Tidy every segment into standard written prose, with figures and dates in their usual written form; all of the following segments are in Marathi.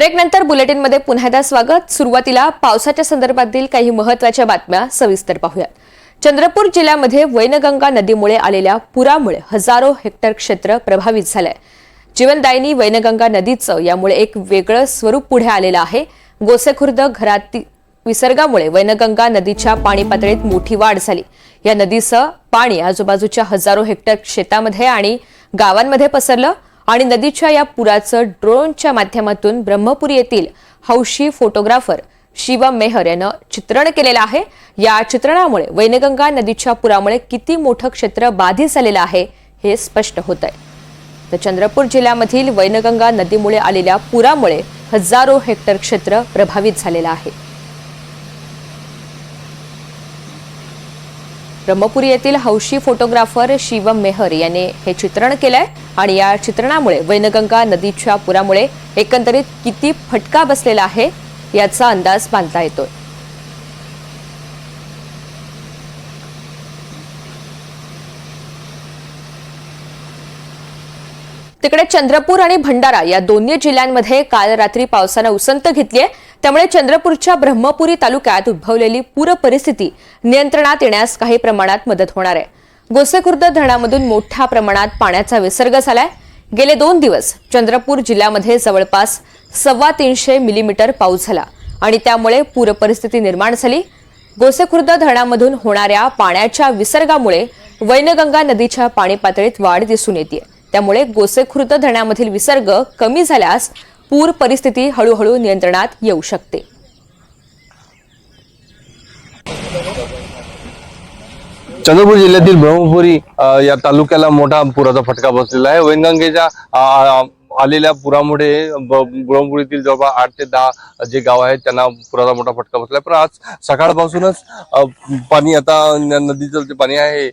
ब्रेक नंतर बुलेटिनमध्ये पुन्हा एकदा स्वागत। सुरुवातीला पावसाच्या संदर्भातील काही महत्त्वाच्या बातम्या सविस्तर पाहूया। चंद्रपूर जिल्ह्यामध्ये वैनगंगा नदीमुळे आलेल्या पुरामुळे हजारो हेक्टर क्षेत्र प्रभावित झाले आहे। जीवनदायिनी वैनगंगा नदीचं यामुळे एक वेगळं स्वरूप पुढे आलेलं आहे। गोसेखुर्द घरात विसर्गामुळे वैनगंगा नदीच्या पाणी पातळीत मोठी वाढ झाली। या नदीचं पाणी आजूबाजूच्या हजारो हेक्टर शेतामध्ये आणि गावांमध्ये पसरलं आणि नदीच्या या पुराचं ड्रोनच्या माध्यमातून ब्रह्मपुरी येथील हौशी फोटोग्राफर शिवम मेहर यानं चित्रण केलेलं आहे। या चित्रणामुळे वैनगंगा नदीच्या पुरामुळे किती मोठं क्षेत्र बाधित झालेलं आहे हे स्पष्ट होत आहे। तर चंद्रपूर जिल्ह्यामधील वैनगंगा नदीमुळे आलेल्या पुरामुळे हजारो हेक्टर क्षेत्र प्रभावित झालेलं आहे। ब्रह्मपुरी येथील हौशी फोटोग्राफर शिवम मेहर याने हे चित्रण केलंय आणि या चित्रणामुळे वैनगंगा नदीच्या पुरामुळे एकंदरीत किती फटका बसलेला आहे याचा अंदाज बांधता येतोय। तिकडे चंद्रपूर आणि भंडारा या दोन्ही जिल्ह्यांमध्ये काल रात्री पावसाने उसंत घेतली आहे। त्यामुळे चंद्रपूरच्या ब्रह्मपुरी तालुक्यात उद्भवलेली पूर परिस्थिती नियंत्रणात येण्यास काही प्रमाणात मदत होणार आहे। गोसेखुर्द धरणामधून मोठ्या प्रमाणात पाण्याचा विसर्ग झालाय। गेले 2 दिवस चंद्रपूर जिल्ह्यामध्ये जवळपास 350 मिलीमीटर पाऊस झाला आणि त्यामुळे पूर परिस्थिती निर्माण झाली। गोसेखुर्द धरणामधून होणाऱ्या पाण्याच्या विसर्गामुळे वैनगंगा नदीच्या पाणी पातळीत वाढ दिसून येते। त्यामुळे गोसेखुर्द धरणामधील विसर्ग कमी झाल्यास पूर परिस्थिती हळूहळू नियंत्रणात येऊ शकते। चंद्रपूर जिल्ह्यातील ब्रह्मपुरी या तालुक्याला मोठा पुराचा फटका बसलेला आहे। वैनगंगेच्या आलेल्या पुरामुळे ब्रह्मपुरीतील जवळपास 8 ते 10 जे गाव आहेत त्यांना पुराचा मोठा फटका बसला आहे। पण आज सकाळपासूनच पाणी आता नदीचं जे पाणी आहे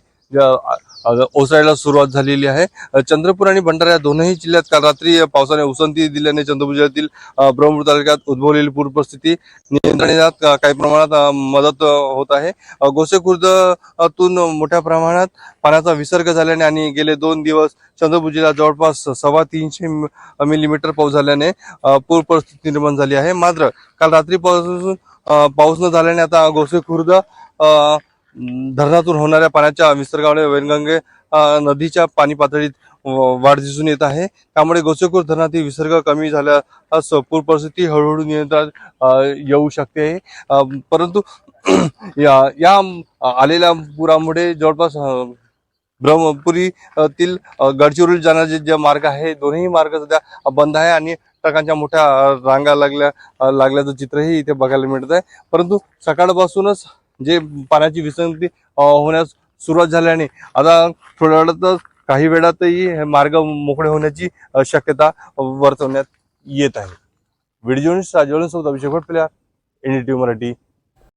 ओसरायला सुरुवात झालेली आहे। चंद्रपूर आणि भंडारा या दोनही जिल्ह्यात काल रात्री पावसाने उसंती दिल्याने चंद्रपूर जिल्ह्यातील ब्रह्मपुरी तालुक्यात उद्भवलेली पूर परिस्थिती नियंत्रणात काही प्रमाणात मदत होत आहे। गोसेखुर्दतून मोठ्या प्रमाणात पाण्याचा विसर्ग झाल्याने आणि गेले 2 दिवस चंद्रपूर जिल्ह्यात जवळपास 350 मिलीमीटर पाऊस झाल्याने पूर परिस्थिती निर्माण झाली आहे। मात्र काल रात्रीपासून पाऊस न झाल्याने आता गोसेखुर्द धरणातून होणाऱ्या पाण्याच्या विसर्गामुळे वैनगंगा नदीच्या पाणी पातळीत वाढ दिसून येत आहे। त्यामुळे गोसेखुर्द धरणातील विसर्ग कमी झाल्यास पूर परिस्थिती हळूहळू नियंत्रणात येऊ शकते। परंतु या आलेल्या पुरामुळे जवळपास ब्रह्मपुरीतील गडचिरोली जाणारे जे मार्ग आहे दोन्ही मार्ग सध्या बंद आहे आणि ट्रकांच्या मोठ्या रांगा लागल्याचं चित्रही इथे बघायला मिळत आहे। परंतु सकाळपासूनच जे पाण्याची विसंगती होण्यास सुरुवात झाल्याने आता थोड्या वेळातच काही वेळातही हे मार्ग मोकळे होण्याची शक्यता वर्तवण्यात येत आहे। व्हिडिओ जर्नलिस्ट राजवरण सोबत अभिषेक भटपल्या, NDTV मराठी।